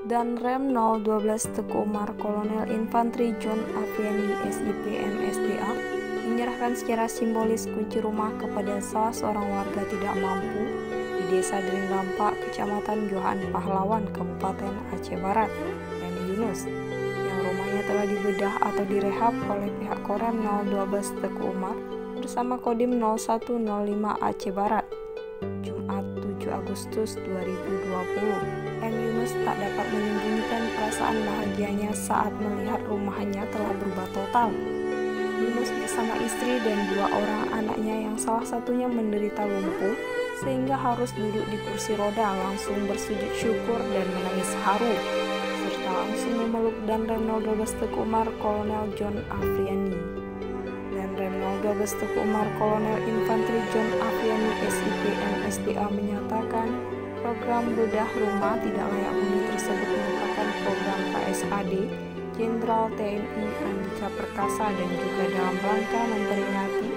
dan Rem 012 Teguh Umar Kolonel Infanteri John Afriani SIP MSDA menyerahkan secara simbolis kunci rumah kepada salah seorang warga tidak mampu di Desa Dering Dampak, Kecamatan Johan Pahlawan, Kabupaten Aceh Barat, dan Yunus, yang rumahnya telah dibedah atau direhab oleh pihak Korem 012 Teguh Umar bersama Kodim 0105 Aceh Barat, Jumat 7 Agustus 2020. M. Yunus tak dapat menyembunyikan perasaan bahagianya saat melihat rumahnya telah berubah total. Yunus bersama istri dan 2 orang anaknya yang salah satunya menderita lumpuh sehingga harus duduk di kursi roda langsung bersujud syukur dan menangis haru, serta langsung memeluk Danrem 012 Teguh Umar Kolonel John Afriani. Danrem 012 Teguh Umar Kolonel Infanteri John Afriani SIP MSDA menyatakan program bedah rumah tidak layak huni tersebut merupakan program KSAD Jenderal TNI Andika Perkasa dan juga dalam rangka memperingati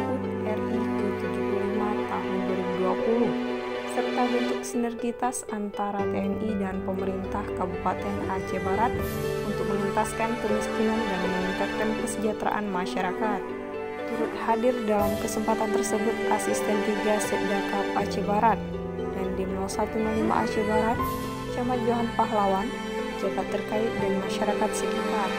HUT RI ke-75 tahun 2020 serta bentuk sinergitas antara TNI dan pemerintah Kabupaten Aceh Barat untuk mengentaskan kemiskinan dan meningkatkan kesejahteraan masyarakat. Turut hadir dalam kesempatan tersebut Asisten 3 Setdakap Aceh Barat dan Dim 0105 Aceh Barat, Camat Johan Pahlawan, pejabat terkait dan masyarakat sekitar.